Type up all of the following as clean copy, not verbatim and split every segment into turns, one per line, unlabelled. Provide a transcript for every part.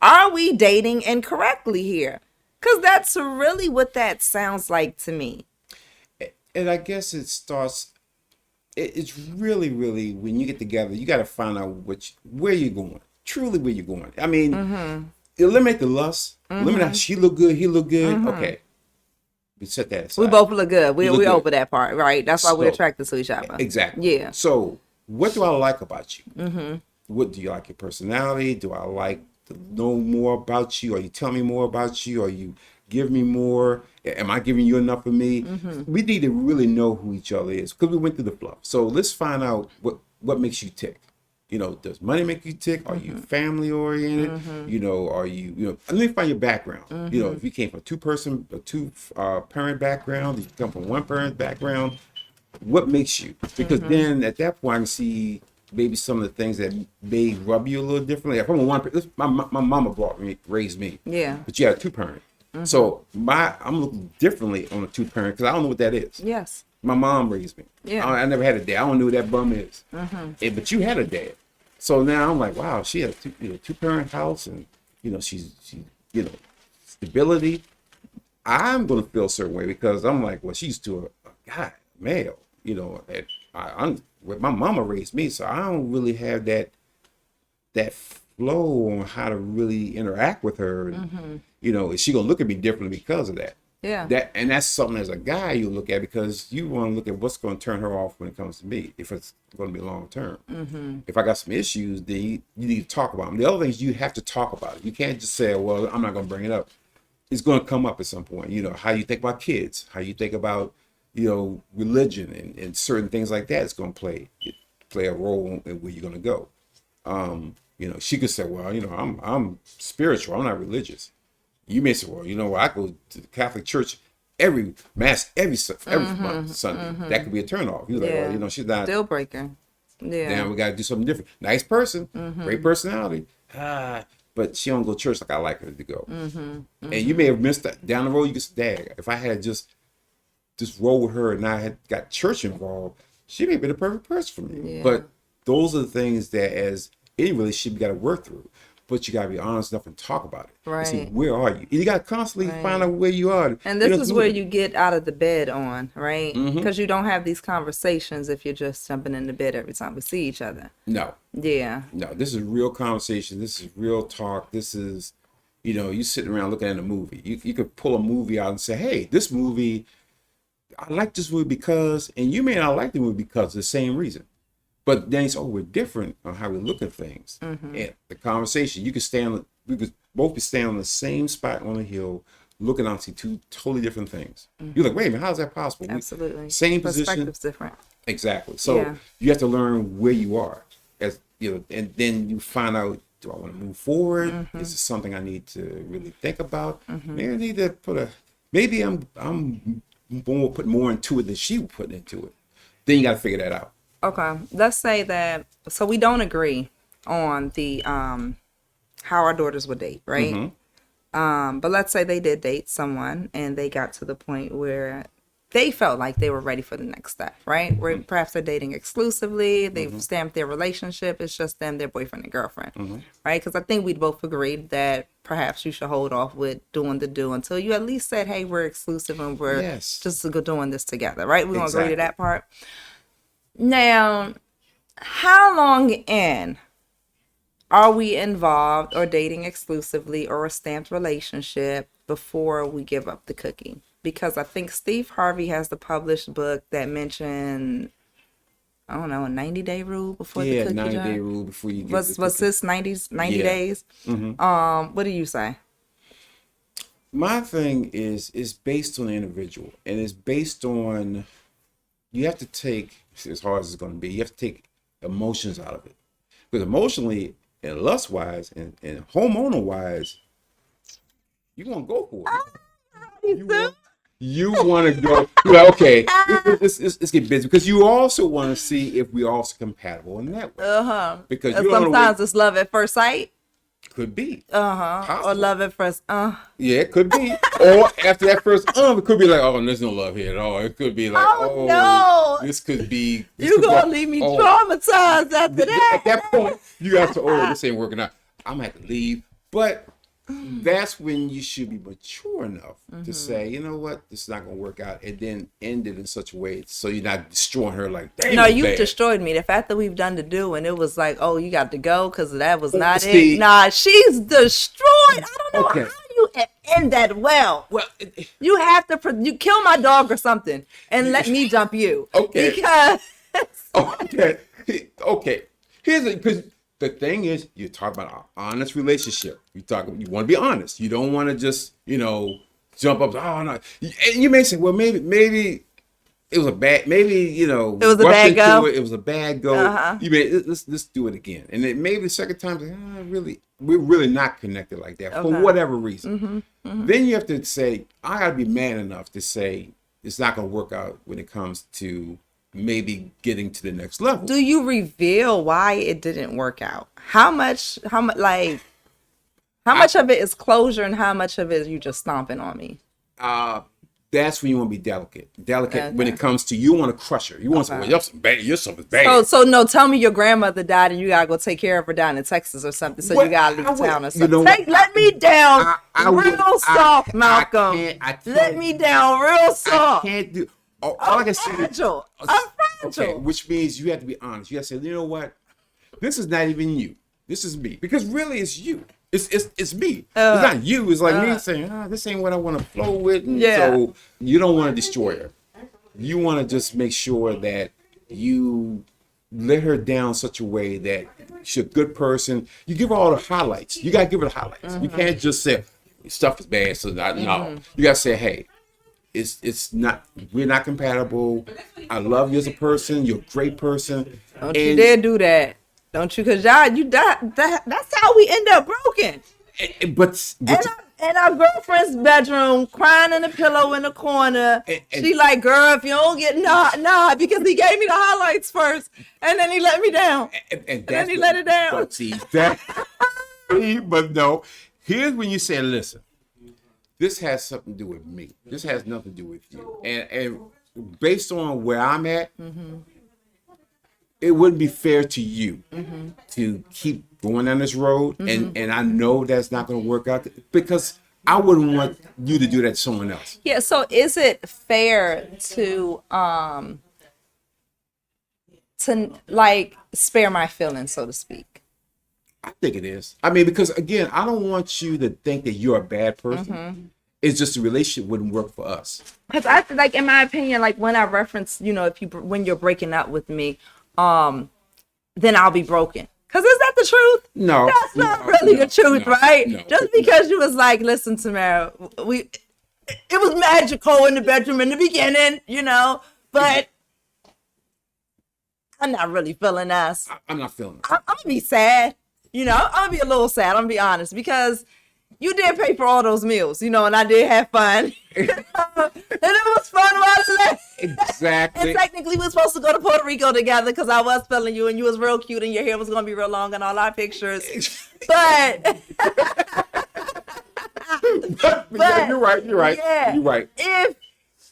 are we dating incorrectly here? Because that's really what that sounds like to me.
And I guess it starts. It's really, really when you get together, you got to find out where you're going. Truly, where you're going. I mean, eliminate the lust. Eliminate how she look good, he look good. Okay, we set that aside.
We both look good. We
look good.
over that part, right? That's why we're
So,
attracted to each other.
Exactly.
Yeah.
So, what do I like about you? What do you like your personality? Do I like to know more about you? Are you telling me more about you? Are you giving me more? Am I giving you enough of me? We need to really know who each other is because we went through the fluff. So let's find out what makes you tick. You know, does money make you tick? Are you family oriented? You know, are you let me find your background. You know, if you came from a two parent background, if you come from one parent background, what makes you? Because then at that point I can see maybe some of the things that may rub you a little differently. If I'm a my mama raised me.
Yeah.
But you had a two parent. So I'm looking differently on a two parent because I don't know what that is.
Yes.
My mom raised me.
Yeah.
I never had a dad. I don't know who that bum is. But you had a dad. So now I'm like, wow, she had a two parent house, and she's stability. I'm gonna feel a certain way because I'm like, well, she's to a guy, male. I'm my mama raised me, so I don't really have that flow on how to really interact with her. And, is she gonna look at me differently because of that?
Yeah.
That's something as a guy you look at because you want to look at what's going to turn her off when it comes to me, if it's going to be long term. If I got some issues, then you need to talk about them. The other thing is you have to talk about it. You can't just say, well, I'm not going to bring it up. It's going to come up at some point. How you think about kids, how you think about, religion and certain things like that is going to play a role in where you're going to go. She could say, well, I'm spiritual. I'm not religious. You may say, well, I go to the Catholic Church every mass, every month, Sunday. That could be a turnoff. You're like, well, she's not
deal breaker. Yeah.
Damn, we got to do something different. Nice person, great personality, but she don't go to church like I like her to go. And you may have missed that down the road. You could say, dang, if I had just roll with her and I had got church involved, she may have been the perfect person for me.
Yeah.
But those are the things that, as any relationship, you got to work through. But you got to be honest enough and talk about it.
Right.
See, where are you? And you got to constantly find out where you are.
And this is where you get out of the bed on, right? Because you don't have these conversations if you're just jumping into bed every time we see each other.
No.
Yeah.
No, this is real conversation. This is real talk. This is, you sitting around looking at a movie. You could pull a movie out and say, hey, this movie, I like this movie because, and you may not like the movie because of the same reason. But then it's, we're different on how we look at things. And the conversation, we could both be standing on the same spot on the hill, looking out to see two totally different things. You're like, wait a minute, how is that possible?
Absolutely.
Same position.
Perspective's different.
Exactly. So you have to learn where you are, and then you find out, do I want to move forward? Is this something I need to really think about? Maybe I need to maybe I'm put more into it than she would put into it. Then you got to figure that out.
Okay, let's say that, so we don't agree on the how our daughters would date, right? But let's say they did date someone and they got to the point where they felt like they were ready for the next step, right? Where perhaps they're dating exclusively, they've stamped their relationship, it's just them, their boyfriend and girlfriend, right? Because I think we'd both agreed that perhaps you should hold off with doing the do until you at least said, hey, we're exclusive and we're just doing this together, right? We're going to agree to that part. Now, how long in are we involved or dating exclusively or a stamped relationship before we give up the cookie? Because I think Steve Harvey has the published book that mentioned, I don't know, a 90-day rule before the cookie.
90-day rule before you get the
What's this, 90 days? What do you say?
My thing is based on the individual, and it's based on, you have to take, as hard as it's going to be, you have to take emotions out of it. Because emotionally and lust-wise and hormonal-wise, you want to go for it. You want to go, okay, let's get busy. Because you also want to see if we're also compatible in that way. Because you
sometimes it's love at first sight.
Could be.
Or love at first,
Yeah, it could be. Or after that first, it could be like, oh, there's no love here at all. It could be like,
no.
This could be.
You're going to leave me traumatized after that.
At that point, you have to, this ain't working out. I'm going to have to leave. But that's when you should be mature enough to say, you know what, this is not going to work out, and then end it in such a way so you're not destroying her like that.
No, you've destroyed me. The fact that we've done the do and it was like, oh, you got to go because that was not
See,
it. Nah, she's destroyed. I don't know
Okay.
how you end that well.
Well,
You have to you kill my dog or something and let me jump you.
Okay.
Because
okay. Here's because the thing is, you're talking about an honest relationship. You want to be honest. You don't want to just, jump up. Oh no. And you may say, well, maybe it was a bad. Maybe it
was a bad go.
It was a bad go. You may let's do it again. And then maybe the second time, we're really not connected like that for whatever reason. Then you have to say, I got to be man enough to say it's not going to work out when it comes to maybe getting to the next level.
Do you reveal why it didn't work out? How much of it is closure and how much of it is you just stomping on me?
That's when you want to be delicate. When it comes to, you want to crush her. You want to say, well, your stuff is bad.
So no, tell me your grandmother died and you gotta go take care of her down in Texas or something. So you gotta leave town or something. Let me down real soft, Malcolm. Let me down real soft.
I can't do.
I'm fragile.
Okay, which means you have to be honest. You have to say, you know what? This is not even you. This is me. Because really, it's you. It's me. It's not you. It's like me saying, this ain't what I want to flow with. So you don't want to destroy her. You want to just make sure that you let her down such a way that she's a good person. You give her all the highlights. You got to give her the highlights. You can't just say, stuff is bad. So no. You got to say, hey, it's not, we're not compatible. I love you as a person. You're a great person.
Don't you dare do that. Don't you? Because that's how we end up broken.
But
in our girlfriend's bedroom, crying in the pillow in the corner. She like, girl, if you don't get nah, because he gave me the highlights first, and then he let me down, and then he let it down.
But see, but no. Here's when you say, listen, this has something to do with me. This has nothing to do with you. And based on where I'm at, it wouldn't be fair to you to keep going down this road. And I know that's not going to work out because I wouldn't want you to do that to someone else.
Yeah. So is it fair to like spare my feelings, so to speak?
I think it is. I mean, because again, I don't want you to think that you're a bad person. It's just the relationship wouldn't work for us.
Because I like, in my opinion, like when I reference, when you're breaking up with me, then I'll be broken. Because is that the truth?
No.
That's not really the truth, right?
No.
Just because you was like, listen, Tamara, it was magical in the bedroom in the beginning, but I'm not really feeling us.
I'm not feeling it.
I'm going to be sad. I'm going to be a little sad. I'm going to be honest because you did pay for all those meals, and I did have fun. And it was fun while I left.
Exactly.
And technically, we were supposed to go to Puerto Rico together because I was feeling you and you was real cute and your hair was going to be real long in all our pictures. But
yeah, you're right.
Yeah,
you're right.
If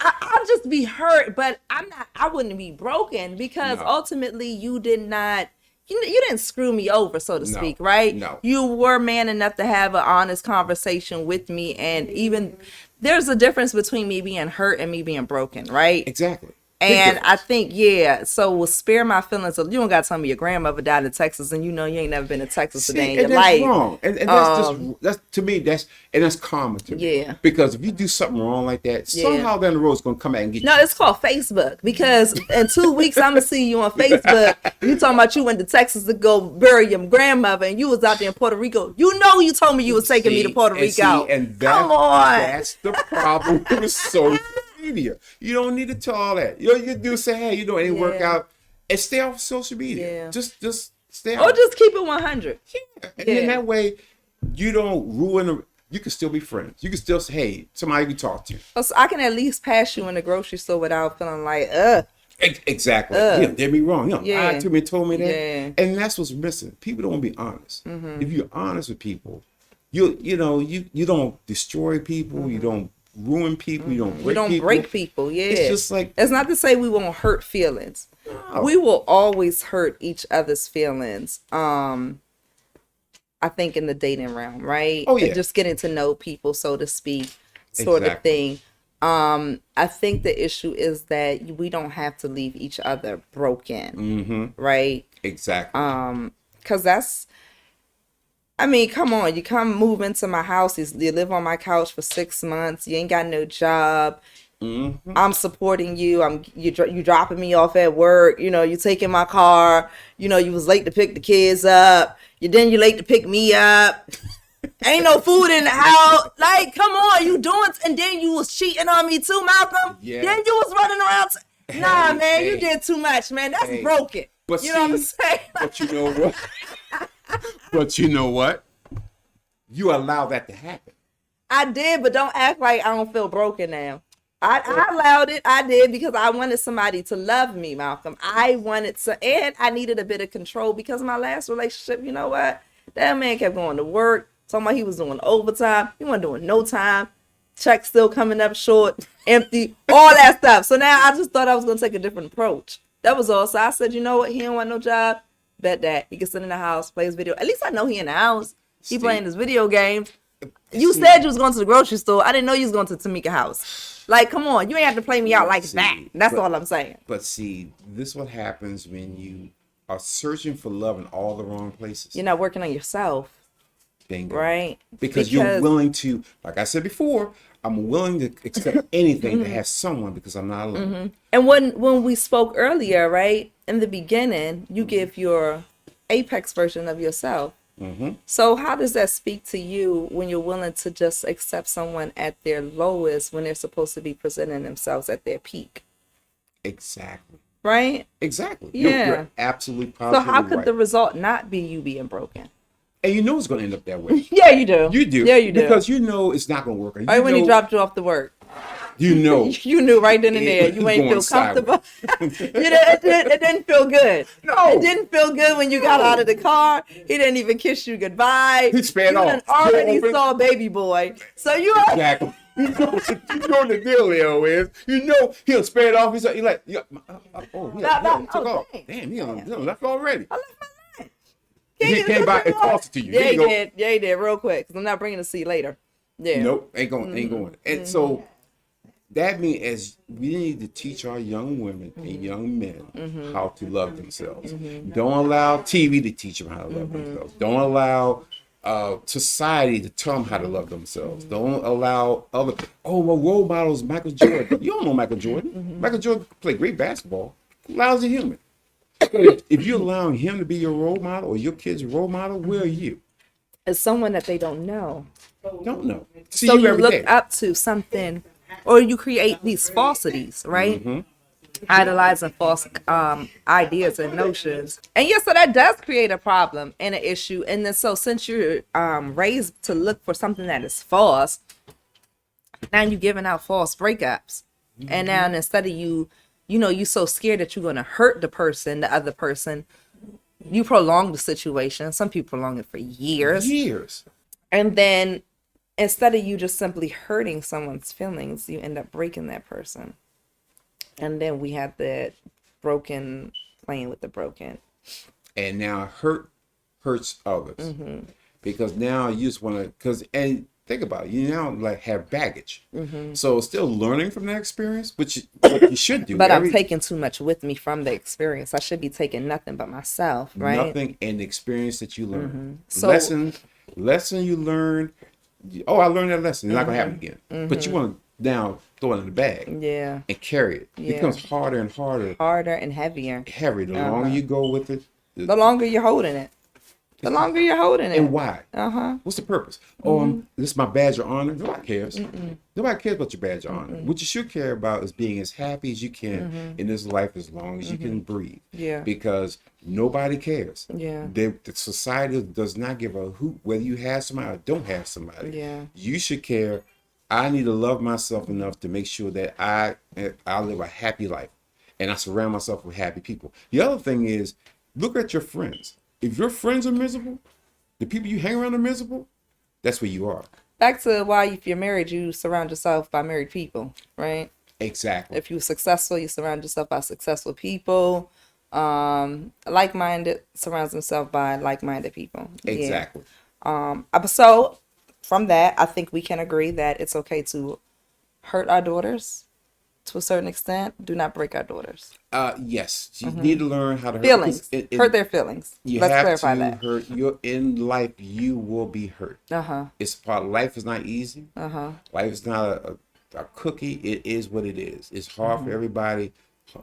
I'll just be hurt, but I wouldn't be broken because ultimately you did not. You didn't screw me over, so to speak, right?
No.
You were man enough to have an honest conversation with me. And even there's a difference between me being hurt and me being broken, right?
Exactly.
And I think, so we'll spare my feelings. So you don't got to tell me your grandmother died in Texas and you ain't never been to Texas a day in your life.
That's wrong. And that's to me, that's karma to me.
Yeah.
Because if you do something wrong like that, somehow down the road it's going to come back and get you.
No, it's called Facebook. Because in 2 weeks, I'm going to see you on Facebook. You talking about you went to Texas to go bury your grandmother and you was out there in Puerto Rico. You told me you was taking me to Puerto Rico. Come on.
That's the problem with social media. You don't need to tell all that. You do say, hey, it ain't work out, and stay off social media. Just stay off.
Or just keep it 100.
Yeah. And in that way, you don't ruin you can still be friends. You can still say, hey, somebody you can talk to.
So I can at least pass you in the grocery store without feeling like,
Exactly. Did me wrong. Lied to me, told me that.
Yeah.
And that's what's missing. People don't want to be honest. If you're honest with people, you don't destroy people. You don't ruin people. You don't break people.
Yeah.
It's just like,
it's not to say we won't hurt feelings. No. We will always hurt each other's feelings. I think, in the dating realm, right?
Oh, yeah.
Just getting to know people, so to speak, sort of thing. I think the issue is that we don't have to leave each other broken, right?
Exactly.
Because that's, I mean, come on, you come move into my house, you live on my couch for 6 months, you ain't got no job. I'm supporting you. You dropping me off at work. You taking my car. You was late to pick the kids up. You late to pick me up. Ain't no food in the house. Like, come on, you doing? And then you was cheating on me too, Malcolm.
Yeah.
Then you was running around. Nah, man,
hey.
you did too much, man. That's broken.
But
you know what I'm saying?
But you know what? But you know what? You allow that to happen.
I did, but don't act like I don't feel broken now. I allowed it. I did because I wanted somebody to love me, Malcolm. And I needed a bit of control because my last relationship, you know what? That man kept going to work, talking about he was doing overtime. He wasn't doing no time. Check still coming up short, empty, all that stuff. So now I just thought I was going to take a different approach. That was all. So I said, you know what? He don't want no job. Bet that. He can sit in the house, play his video. At least I know he in the house. He playing his video games. You said you was going to the grocery store. I didn't know you was going to Tamika house. Like, come on. You ain't have to play me out like that. That's all I'm saying.
But see, this is what happens when you are searching for love in all the wrong places.
You're not working on yourself.
Bingo.
Right?
Because you're willing to, like I said before, I'm willing to accept anything to have someone because I'm not alone.
And when we spoke earlier, right, in the beginning, you give your apex version of yourself. So how does that speak to you when you're willing to just accept someone at their lowest when they're supposed to be presenting themselves at their peak?
Exactly.
Right?
Exactly.
Yeah.
You're absolutely positive.
So how could the result not be you being broken?
And you know it's going to end up that way.
Yeah, you do.
You do.
Yeah, you do.
Because you know it's not going to work.
Right when he dropped you off to work.
You know.
You knew right then and there. You ain't feel comfortable. It didn't feel good.
No.
It didn't feel good when you got out of the car. He didn't even kiss you goodbye.
He sped off.
You already saw baby boy. So you are.
Exactly. You know the dealio is. You know he'll sped off. He's like, he took off.
Dang.
Damn, he left already.
I left my line.
He came by and tossed it to you.
Yeah, he did. Yeah, he did real quick. Because I'm not bringing the seat later. Yeah.
Nope, ain't going. And so that means as we need to teach our young women and young men how to love themselves. Don't allow TV to teach them how to love themselves. Don't allow society to tell them how to love themselves. Don't allow other. Oh, well, role models Michael Jordan. You don't know Michael Jordan. Michael Jordan played great basketball. Lousy human. But if you're allowing him to be your role model or your kid's role model, where are you?
As someone that they don't know.
Don't know. See
So you look
day.
up to something, or you create these falsities, right? Idolizing false ideas and notions. And yes, so that does create a problem and an issue. And then so since you're raised to look for something that is false, now you're giving out false breakups. And now instead of you so scared that you're going to hurt the other person, you prolong the situation. Some people prolong it for years. And then instead of you just simply hurting someone's feelings, you end up breaking that person. And then we have that broken, playing with the broken.
And now hurts others. Because now you just want to, and think about it, you now like have baggage. So still learning from that experience, which you should do.
But I'm taking too much with me from the experience. I should be taking nothing but myself, right?
Nothing and the experience that you learn.
So,
lesson you learned. Oh, I learned that lesson. It's not going to happen again. But you want to now throw it in the bag.
Yeah.
And carry it. It becomes harder and harder.
Harder and heavier.
Heavier. The longer you go with it.
The longer you're holding it. The longer you're holding it.
And why? What's the purpose? Oh, this is my badge of honor. Nobody cares. Nobody cares about your badge of honor. What you should care about is being as happy as you can in this life as long as you can breathe.
Yeah.
Because nobody cares.
Yeah.
The society does not give a hoot whether you have somebody or don't have somebody.
Yeah.
You should care. I need to love myself enough to make sure that I live a happy life and I surround myself with happy people. The other thing is, look at your friends. If your friends are miserable, the people you hang around are miserable, that's where you are.
Back to why if you're married, you surround yourself by married people, right?
Exactly.
If you're successful, you surround yourself by successful people. Like-minded surrounds himself by like-minded people.
Exactly.
So from that, I think we can agree that it's okay to hurt our daughters to a certain extent. Do not break our daughters.
Yes, you need to learn how to hurt because
Feelings. Hurt their feelings.
you
Let's
have
clarify
to
that.
hurt. You're in life. You will be hurt.
Uh-huh.
It's part of life. Is not easy.
Uh-huh.
Life is not a cookie. It is what it is. It's hard for everybody.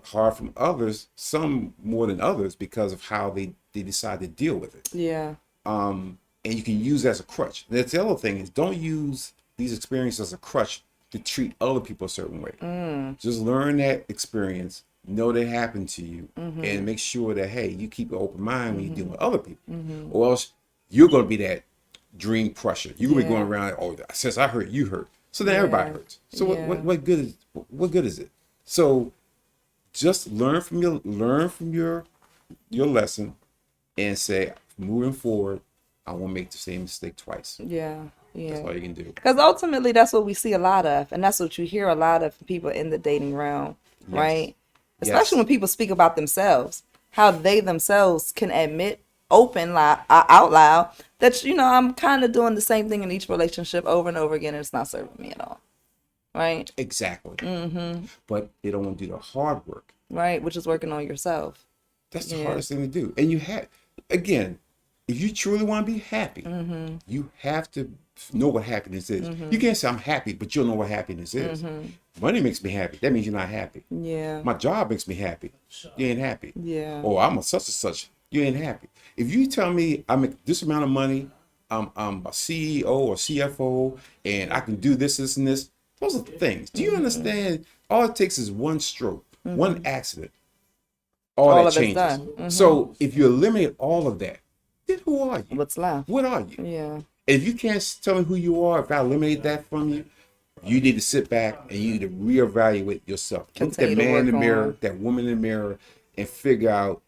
Hard from others. Some more than others because of how they decide to deal with it.
Yeah.
And you can use it as a crutch. That's the other thing is don't use these experiences as a crutch to treat other people a certain way. Just learn that experience, know that it happened to you, and make sure that hey, you keep an open mind when you deal with other people, or else you're going to be that dream crusher. You're going to be going around, oh, since I hurt, you hurt. So then everybody hurts. So what good is it? So just learn from your lesson, and say moving forward, I won't make the same mistake twice.
Yeah. Yeah.
That's all you can do.
Because ultimately, that's what we see a lot of, and that's what you hear a lot of people in the dating realm, right? Especially when people speak about themselves, how they themselves can admit out loud that I'm kind of doing the same thing in each relationship over and over again, and it's not serving me at all, right?
Exactly. But they don't want to do the hard work.
Right, which is working on yourself.
That's the hardest thing to do. And you have, again, if you truly want to be happy, you have to know what happiness is. You can't say I'm happy, but you don't know what happiness is. Money makes me happy. That means you're not happy.
Yeah.
My job makes me happy. You ain't happy.
Yeah.
Or I'm a such and such. You ain't happy. If you tell me I make this amount of money, I'm a CEO or CFO, and I can do this, and this, those are things. Do you understand? All it takes is one stroke, one accident. All that changes. Done. So if you eliminate all of that, then who are you?
What's left?
What are you?
Yeah.
And if you can't tell me who you are, if I eliminate that from you, you need to sit back and you need to reevaluate yourself. Look at that man in the mirror, that woman in the mirror, and figure out.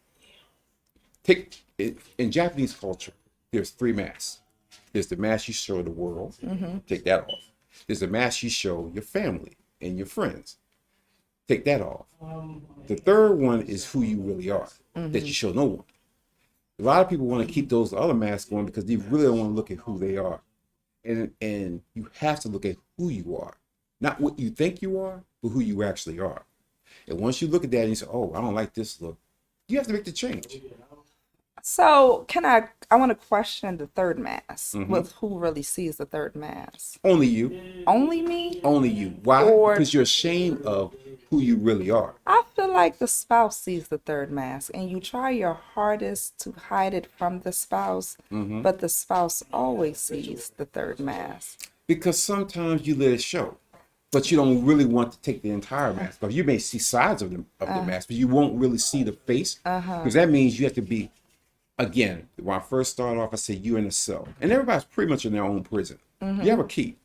Take it, in Japanese culture, there's 3 masks. There's the mask you show the world. Take that off. There's the mask you show your family and your friends. Take that off. The third one is who you really are, that you show no one. A lot of people want to keep those other masks on because they really don't want to look at who they are. And you have to look at who you are. Not what you think you are, but who you actually are. And once you look at that and you say, oh, I don't like this look, you have to make the change.
So I want to question the third mask with who really sees the third mask.
Only you.
Only me?
Only you. Why? Because you're ashamed of who you really are.
I feel like the spouse sees the third mask and you try your hardest to hide it from the spouse, but the spouse always sees the third mask.
Because sometimes you let it show, but you don't really want to take the entire mask off. You may see sides of the mask, but you won't really see the face. Because that means you have to be, again, when I first started off, I said you're in a cell. And everybody's pretty much in their own prison. You have a key.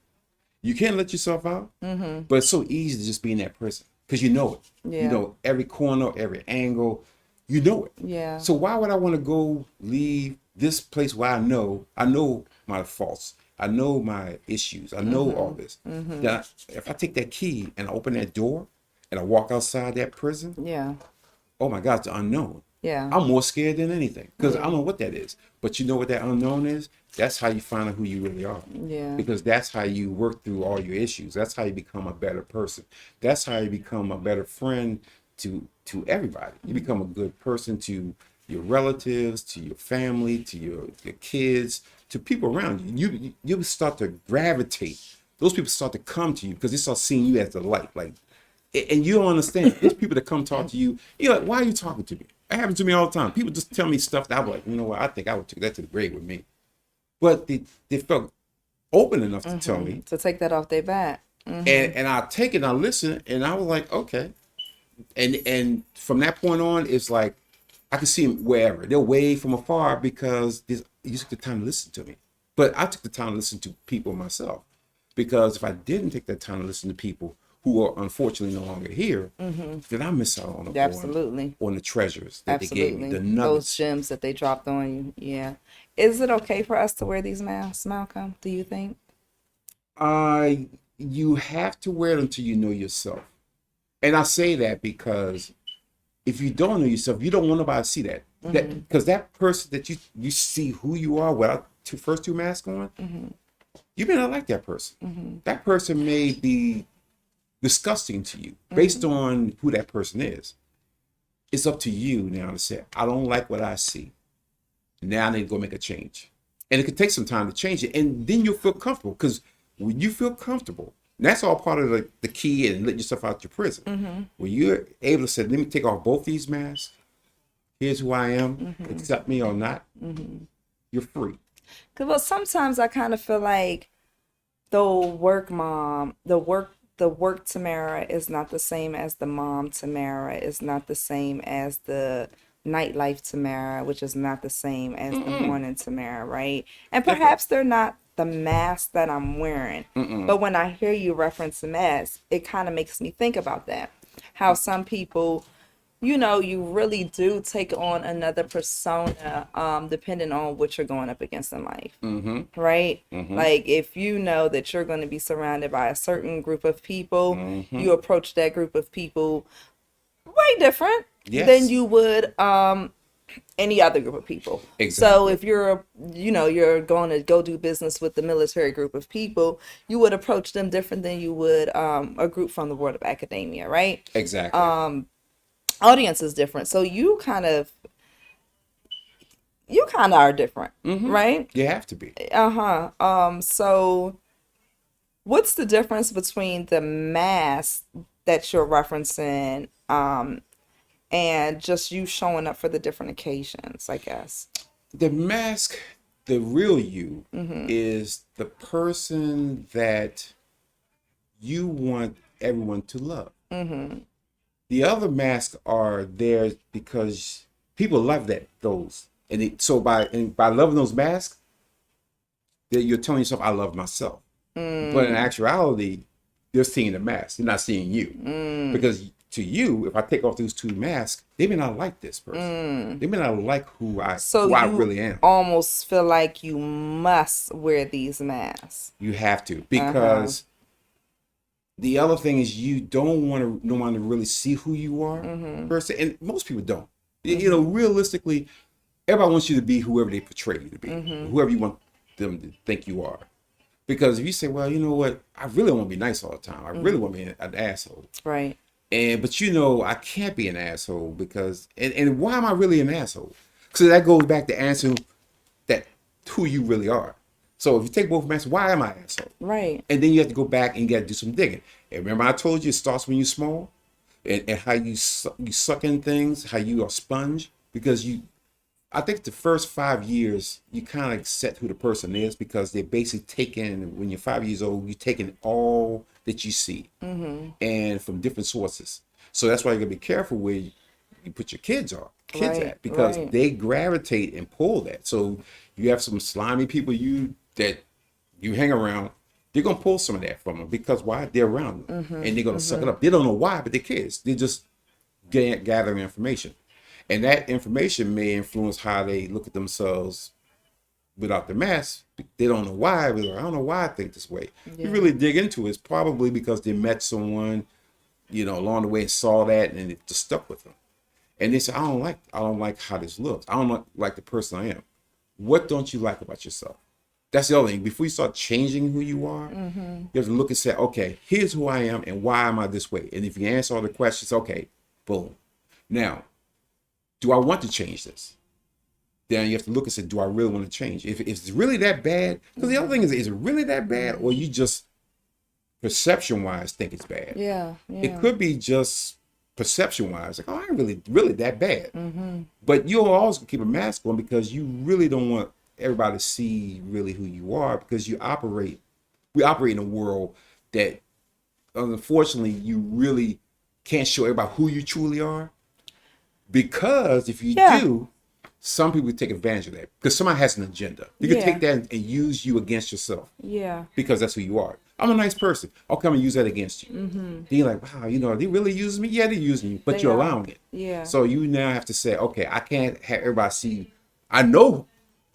You can't let yourself out, but it's so easy to just be in that prison. Because you know it.
Yeah.
You know every corner, every angle. You know it.
Yeah.
So why would I want to go leave this place where I know my faults. I know my issues. I know all this. That if I take that key and I open that door and I walk outside that prison, oh my God, it's the unknown.
Yeah.
I'm more scared than anything because I don't know what that is. But you know what that unknown is? That's how you find out who you really are.
Yeah.
Because that's how you work through all your issues. That's how you become a better person. That's how you become a better friend to everybody. You become a good person to your relatives, to your family, to your kids, to people around you. You start to gravitate. Those people start to come to you because they start seeing you as the light. Like, and you don't understand. There's people that come talk to you. You're like, why are you talking to me? It happens to me all the time. People just tell me stuff that I'm like, you know what? I think I would take that to the grave with me. But they felt open enough to tell me.
To take that off their back.
And I take it, and I listen, and I was like, okay. And from that point on, it's like, I could see them wherever. They're way from afar because you took the time to listen to me. But I took the time to listen to people myself. Because if I didn't take that time to listen to people who are unfortunately no longer here, then I miss out on the treasures that they gave me, the nuggets.
Those gems that they dropped on you. Yeah. Is it okay for us to wear these masks, Malcolm? Do you think?
You have to wear them until you know yourself. And I say that because if you don't know yourself, you don't want nobody to see that. Because that person that you see who you are without first two masks on, you may not like that person. That person may be disgusting to you based on who that person is. It's up to you now to say, I don't like what I see. Now I need to go make a change. And it could take some time to change it. And then you'll feel comfortable, because when you feel comfortable, that's all part of the key and letting yourself out your prison. When you're able to say, let me take off both these masks, here's who I am, accept me or not, you're free.
Because sometimes I kind of feel like the work Tamara is not the same as the mom Tamara, is not the same as the nightlife Tamara, which is not the same as the morning Tamara, right? And perhaps they're not the mask that I'm wearing. But when I hear you reference the mask, it kind of makes me think about that. How some people, you really do take on another persona, depending on what you're going up against in life, right? Like if you know that you're going to be surrounded by a certain group of people, you approach that group of people way different than you would any other group of people.
Exactly.
So if you're going to go do business with the military group of people, you would approach them different than you would a group from the world of academia, right?
Exactly.
Audience is different, so you kind of are different, right?
You have to be.
So what's the difference between the mask that you're referencing and just you showing up for the different occasions, I guess?
The mask, the real you, is the person that you want everyone to love. The other masks are there because people love those. So by loving those masks, you're telling yourself, I love myself. But in actuality, they're seeing the mask. They're not seeing you. Because to you, if I take off those two masks, they may not like this person. They may not like who I really am.
Almost feel like you must wear these masks.
You have to, because the other thing is you don't want to really see who you are, person, and most people don't. Realistically, everybody wants you to be whoever they portray you to be, whoever you want them to think you are. Because if you say, well, you know what, I really want to be nice all the time. I really want to be an asshole.
Right.
But I can't be an asshole because, and why am I really an asshole? So that goes back to answering that who you really are. So if you take both masks, why am I an asshole?
Right.
And then you have to go back and you got to do some digging. And remember I told you it starts when you're small, and how you suck in things, how you are a sponge, because I think the first 5 years, you kind of set who the person is, because they're basically taking, when you're 5 years old, you're taking all that you see and from different sources. So that's why you got to be careful where you put your kids at, because they gravitate and pull that. So you have some slimy people that you hang around, they're going to pull some of that from them, because why? They're around them and they're going to suck it up. They don't know why, but they're kids. They're just gathering information. And that information may influence how they look at themselves without the mask. They don't know why. But I don't know why I think this way. You really dig into it, it's probably because they met someone, along the way and saw that, and it just stuck with them. And they say, I don't like how this looks. I don't like the person I am. What don't you like about yourself? That's the other thing. Before you start changing who you are, you have to look and say, okay, here's who I am and why am I this way? And if you answer all the questions, okay, boom. Now, do I want to change this? Then you have to look and say, do I really want to change? If it's really that bad, because the other thing is it really that bad, or you just perception-wise think it's bad?
Yeah.
It could be just perception-wise, like, oh, I ain't really that bad. But you'll always keep a mask on, because you really don't want everybody to see really who you are, because we operate in a world that, unfortunately, you really can't show everybody who you truly are. Because if you do, some people take advantage of that, because somebody has an agenda. You can take that and use you against yourself. Yeah. Because that's who you are. I'm a nice person. I'll come and use that against you. Then you're like, wow, they really using me? Yeah, they're using you, but you're allowing it. Yeah. So you now have to say, okay, I can't have everybody see. I know,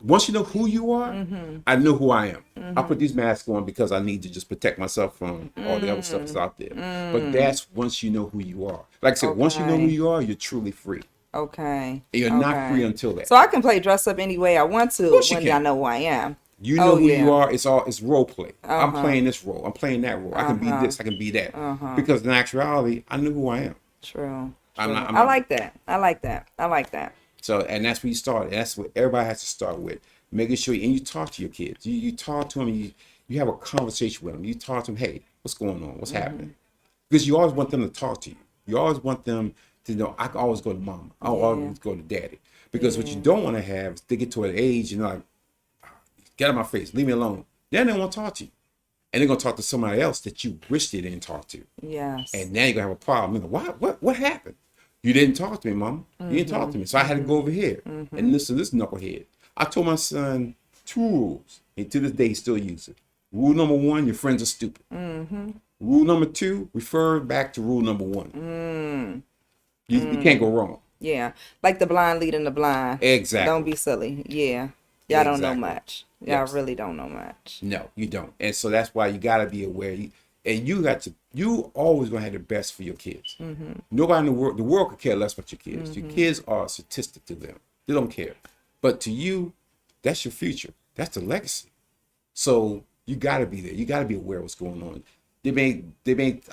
once you know who you are, I know who I am. I put these masks on because I need to just protect myself from all the other stuff that's out there. But that's once you know who you are. Like I said, once you know who you are, you're truly free.
Okay.
And you're not free until that.
So I can play dress up any way I want to when I know who I am.
You know
Oh,
who you
yeah.
are. It's role play. I'm playing this role. I'm playing that role. I can be this. I can be that. Because in actuality, I know who I am.
True.
I'm
True.
not. I'm
I
not.
like that. I like that. I like that.
So, and that's where you start. That's what everybody has to start with. Making sure, and you talk to your kids. You talk to them. You have a conversation with them. You talk to them. Hey, what's going on? What's happening? Because you always want them to talk to you. You always want them to know. I can always go to mama. I'll always go to daddy. Because what you don't want to have is they get to an age and you're like, get out of my face, leave me alone. Then they won't talk to you. And they're gonna talk to somebody else that you wish they didn't talk to.
Yes.
And now you're gonna have a problem. You're like, what happened? You didn't talk to me, mama. You didn't talk to me. So I had to go over here and listen to this knucklehead. I told my son 2 rules. And to this day he still uses it. Rule number 1, your friends are stupid. Rule number 2, refer back to rule number 1. You can't go wrong.
Yeah. Like the blind leading the blind.
Exactly.
Don't be silly. Yeah. Y'all don't know
Exactly.
much. Y'all
Yes.
really don't know much.
No, you don't. And so that's why you got to be aware. You always going to have the best for your kids. Nobody in the world could care less about your kids. Your kids are a statistic to them. They don't care. But to you, that's your future. That's the legacy. So you got to be there. You got to be aware of what's going on. They may,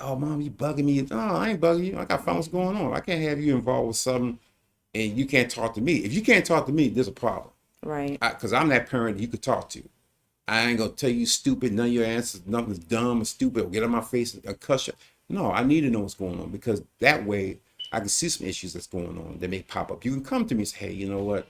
oh, mom, you bugging me. No, I ain't bugging you. I got to find what's going on. I can't have you involved with something and you can't talk to me. If you can't talk to me, there's a problem.
Right.
Because I'm that parent you could talk to. I ain't gonna tell you stupid, none of your answers, nothing's dumb or stupid, or get on my face and cuss you. No, I need to know what's going on because that way I can see some issues that's going on that may pop up. You can come to me and say, hey, you know what?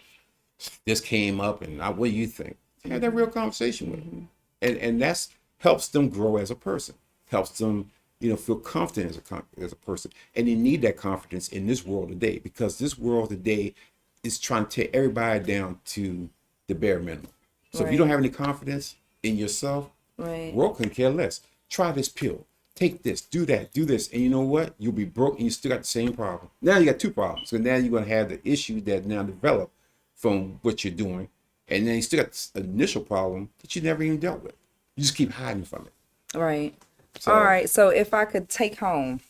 This came up and what do you think? Have that real conversation with them. And that's helps them grow as a person, helps them, feel confident as a person. And they need that confidence in this world today because this world today is trying to take everybody down to the bare minimum. So if you don't have any confidence in yourself, world can care less. Try this pill. Take this, do that, do this. And you know what? You'll be broke and you still got the same problem. Now you got 2 problems. So now you're going to have the issue that now develop from what you're doing. And then you still got this initial problem that you never even dealt with. You just keep hiding from it.
Right.
So,
all right. So if I could take home,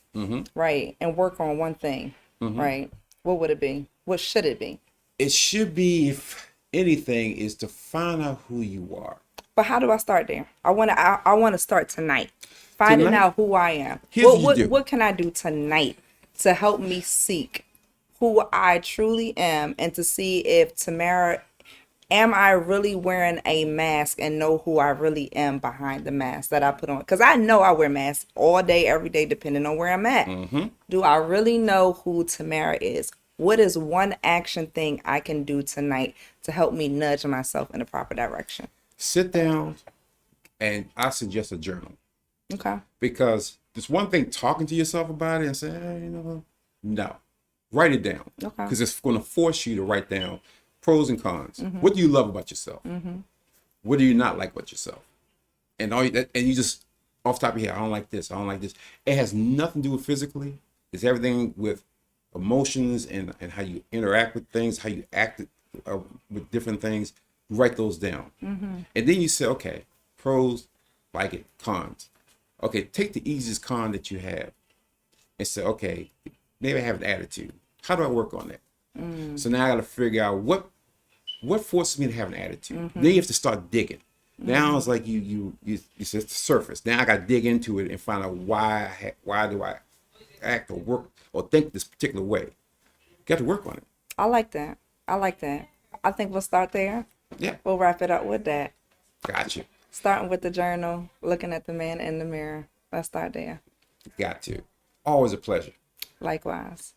right, and work on one thing, right, what would it be? What should it be?
It should be, if anything, is to find out who you are.
But how do I start there? I want to start tonight. Finding out who I am.
Here's what you do.
What can I do tonight to help me seek who I truly am and to see if Tamara, am I really wearing a mask and know who I really am behind the mask that I put on? Because I know I wear masks all day, every day, depending on where I'm at. Do I really know who Tamara is? What is one action thing I can do tonight to help me nudge myself in the proper direction?
Sit down, and I suggest a journal.
Okay.
Because there's one thing talking to yourself about it and say, hey, no. Write it down.
Okay.
Because it's going to force you to write down pros and cons. What do you love about yourself? What do you not like about yourself? And you just, off the top of your head, I don't like this, I don't like this. It has nothing to do with physically. It's everything with emotions and how you interact with things, how you act with different things. You write those down. And then you say, okay, pros, like it, cons. Okay, take the easiest con that you have and say, okay, maybe I have an attitude. How do I work on that? So now I got to figure out what forces me to have an attitude. Then you have to start digging. Now it's like you it's the surface. Now I got to dig into it and find out why do I act or work or think this particular way. Got to work on it.
I like that. I think we'll start there.
Yeah.
We'll wrap it up with that.
Gotcha.
Starting with the journal, looking at the man in the mirror. Let's start there.
Got to. Always a pleasure.
Likewise.